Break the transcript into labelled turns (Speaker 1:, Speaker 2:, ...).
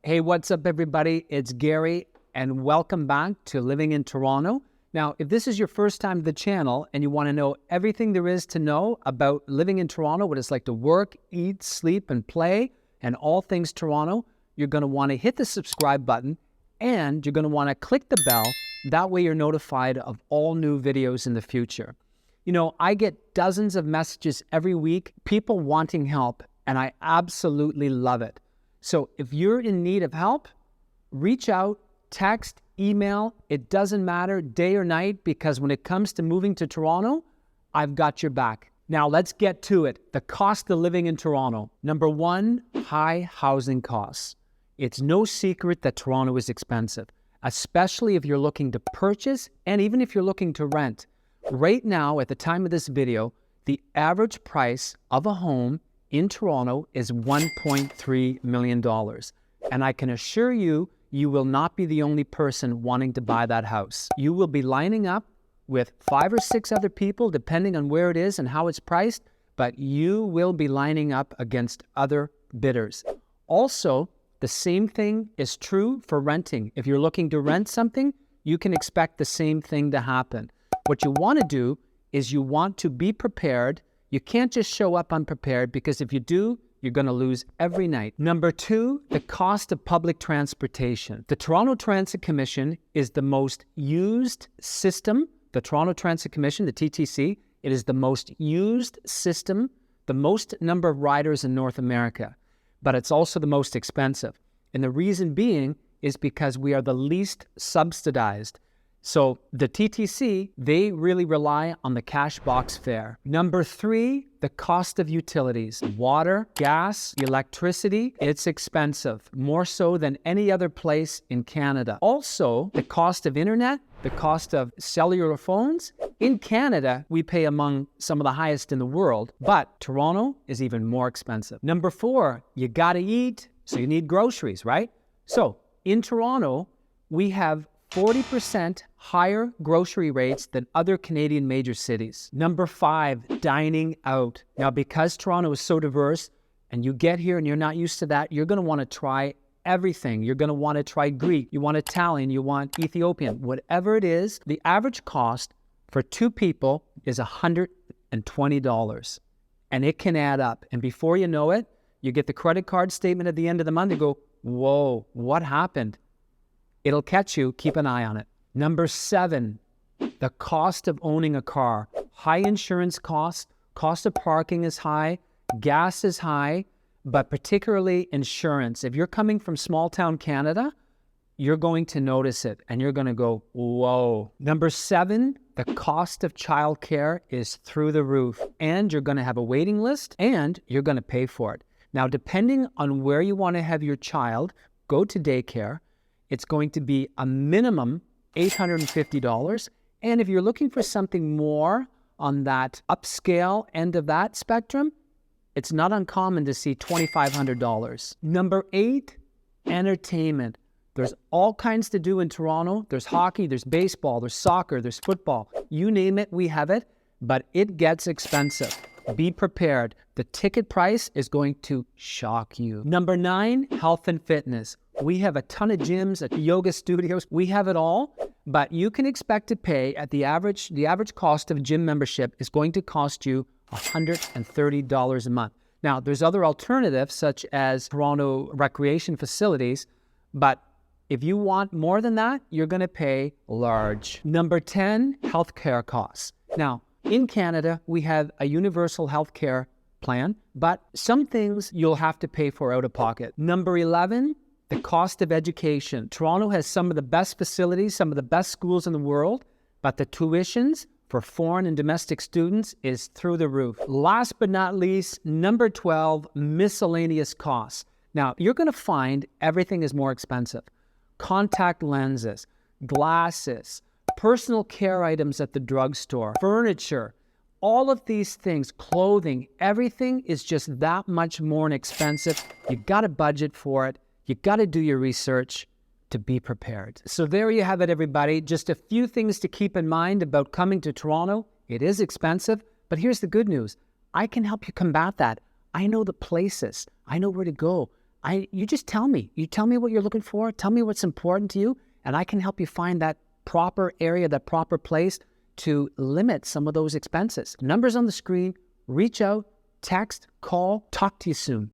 Speaker 1: Hey, what's up, everybody? It's Gary, and welcome back to Living in Toronto. Now, if this is your first time to the channel and you want to know everything there is to know about living in Toronto, what it's like to work, eat, sleep, and play, and all things Toronto, you're going to want to hit the subscribe button, and you're going to want to click the bell. That way you're notified of all new videos in the future. You know, I get dozens of messages every week, people wanting help, and I absolutely love it. So if you're in need of help, reach out, text, email. It doesn't matter day or night, because when it comes to moving to Toronto, I've got your back. Now let's get to it. The cost of living in Toronto. Number one, high housing costs. It's no secret that Toronto is expensive, especially if you're looking to purchase and even if you're looking to rent. Right now, at the time of this video, the average price of a home in Toronto is $1.3 million. And I can assure you, you will not be the only person wanting to buy that house. You will be lining up with 5 or 6 other people, depending on where it is and how it's priced, but you will be lining up against other bidders. Also, the same thing is true for renting. If you're looking to rent something, you can expect the same thing to happen. What you want to do is you want to be prepared. You can't just show up unprepared, because if you do, you're going to lose every night. Number two, the cost of public transportation. The Toronto Transit Commission is the most used system. The Toronto Transit Commission, the TTC, it is the most used system, the most number of riders in North America, but it's also the most expensive. And the reason being is because we are the least subsidized. So the TTC, they really rely on the cash box fare. Number three, the cost of utilities. Water, gas, electricity, it's expensive, more so than any other place in Canada. Also, the cost of internet, the cost of cellular phones. In Canada, we pay among some of the highest in the world, but Toronto is even more expensive. Number four, you gotta eat, so you need groceries, right? So in Toronto, we have 40% higher grocery rates than other Canadian major cities. Number five, dining out. Now, because Toronto is so diverse and you get here and you're not used to that, you're going to want to try everything. You're going to want to try Greek, you want Italian, you want Ethiopian, whatever it is. The average cost for 2 people is $120, and it can add up. And before you know it, you get the credit card statement at the end of the month and go, whoa, what happened? It'll catch you. Keep an eye on it. Number seven, the cost of owning a car. High insurance costs, cost of parking is high, gas is high, but particularly insurance. If you're coming from small town Canada, you're going to notice it and you're going to go, whoa. Number seven, the cost of childcare is through the roof, and you're going to have a waiting list and you're going to pay for it. Now, depending on where you want to have your child go to daycare, it's going to be a minimum $850. And if you're looking for something more on that upscale end of that spectrum, it's not uncommon to see $2,500. Number eight, entertainment. There's all kinds to do in Toronto. There's hockey, there's baseball, there's soccer, there's football. You name it, we have it, but it gets expensive. Be prepared. The ticket price is going to shock you. Number nine, health and fitness. We have a ton of gyms, yoga studios. We have it all, but you can expect to pay at the average cost of a gym membership is going to cost you $130 a month. Now, there's other alternatives such as Toronto recreation facilities, but if you want more than that, you're going to pay large. Number 10, healthcare costs. Now, in Canada, we have a universal healthcare plan, but some things you'll have to pay for out of pocket. Number 11, the cost of education. Toronto has some of the best facilities, some of the best schools in the world, but the tuitions for foreign and domestic students is through the roof. Last but not least, number 12, miscellaneous costs. Now, you're going to find everything is more expensive. Contact lenses, glasses, personal care items at the drugstore, furniture, all of these things, clothing, everything is just that much more expensive. You got to budget for it. You got to do your research to be prepared. So there you have it, everybody. Just a few things to keep in mind about coming to Toronto. It is expensive, but here's the good news. I can help you combat that. I know the places. I know where to go. you just tell me. You tell me what you're looking for. Tell me what's important to you, and I can help you find that proper area, that proper place to limit some of those expenses. Numbers on the screen. Reach out, text, call. Talk to you soon.